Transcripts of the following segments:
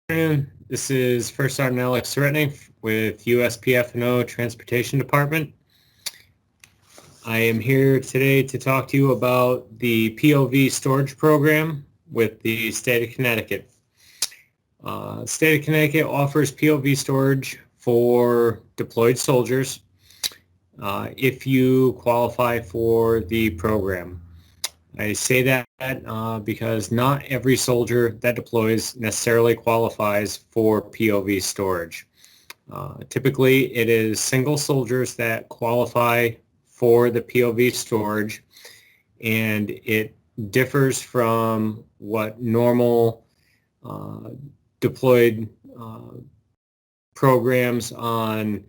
This is First Sergeant Alex Seretny with USPF&O Transportation Department. I am here today to talk to you about the POV storage program with the state of Connecticut. State of Connecticut offers POV storage for deployed soldiers if you qualify for the program. I say that because not every soldier that deploys necessarily qualifies for POV storage. Typically, it is single soldiers that qualify for the POV storage, and it differs from what normal deployed programs on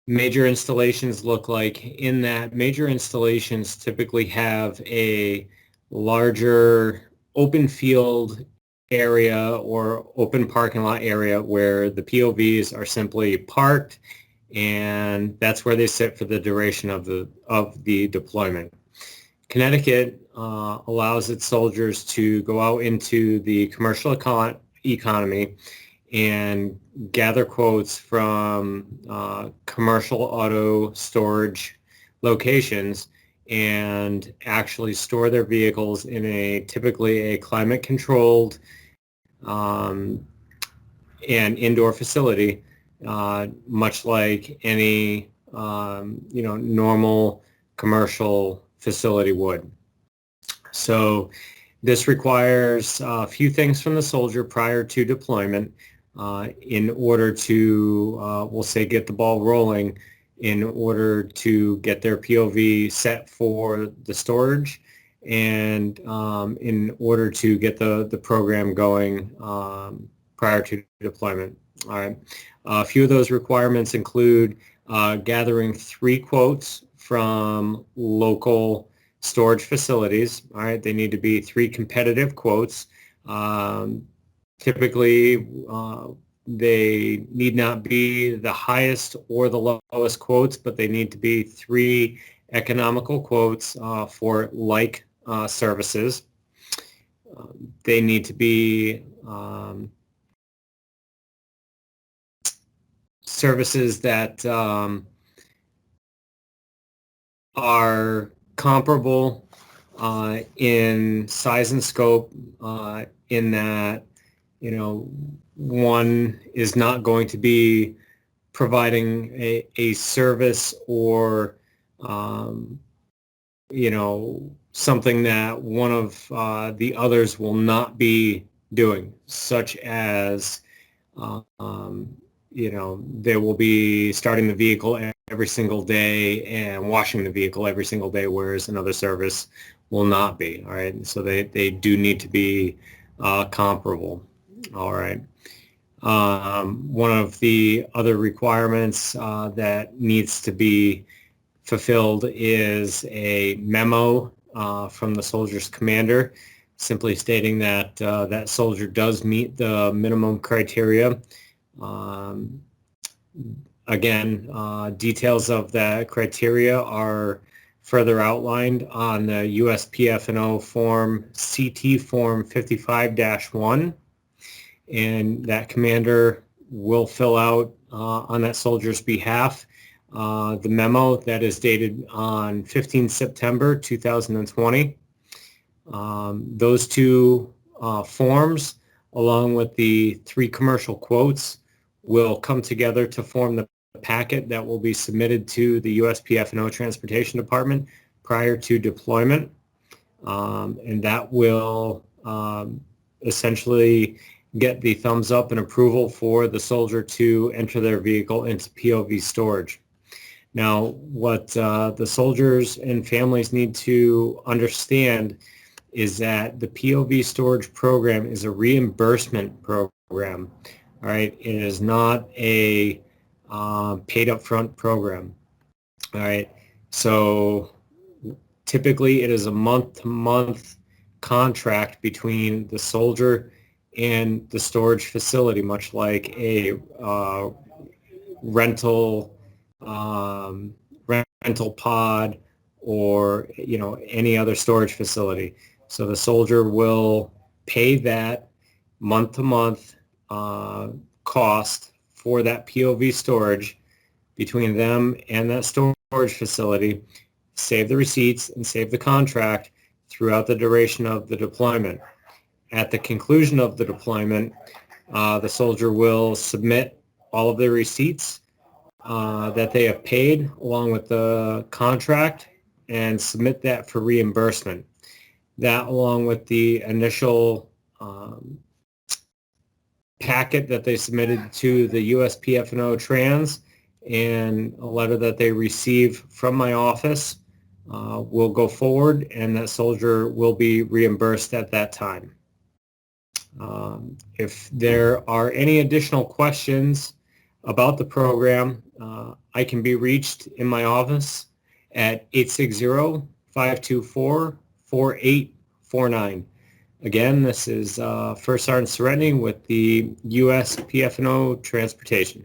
major installations look like, in that major installations typically have a larger open field area or open parking lot area where the POVs are simply parked, and that's where they sit for the duration of the deployment. Connecticut allows its soldiers to go out into the commercial economy and gather quotes from commercial auto storage locations and actually store their vehicles in typically a climate controlled and indoor facility, much like any normal commercial facility would. So this requires a few things from the soldier prior to deployment in order to, we'll say, get the ball rolling, in order to get their POV set for the storage, and in order to get the program going prior to deployment. All right. A few of those requirements include gathering 3 quotes from local storage facilities. All right, they need to be 3 competitive quotes. Typically, they need not be the highest or the lowest quotes, but they need to be 3 economical quotes for like services. They need to be services that are comparable in size and scope, in that, one is not going to be providing a service or, something that one of the others will not be doing, such as, they will be starting the vehicle every single day and washing the vehicle every single day, whereas another service will not be. All right. So they do need to be comparable. All right. One of the other requirements that needs to be fulfilled is a memo from the soldier's commander, simply stating that that soldier does meet the minimum criteria. Again, details of the criteria are further outlined on the USPF&O form, CT form 55-1, and that commander will fill out on that soldier's behalf the memo that is dated on 15 September 2020. Those 2 forms, along with the 3 commercial quotes, will come together to form the packet that will be submitted to the USPF&O Transportation Department prior to deployment. And that will essentially get the thumbs up and approval for the soldier to enter their vehicle into POV storage. Now, what the soldiers and families need to understand is that the POV storage program is a reimbursement program. All right, it is not a paid upfront program. All right, so typically it is a month-to-month contract between the soldier and the storage facility, much like a rental pod or any other storage facility. So the soldier will pay that month to month cost for that POV storage between them and that storage facility, save the receipts and save the contract throughout the duration of the deployment. At the conclusion of the deployment, the soldier will submit all of their receipts that they have paid along with the contract and submit that for reimbursement. That, along with the initial packet that they submitted to the USPF&O Trans and a letter that they receive from my office, will go forward, and that soldier will be reimbursed at that time. If there are any additional questions about the program, I can be reached in my office at 860-524-4849. Again, this is First Sergeant Serenity with the USPF&O Transportation.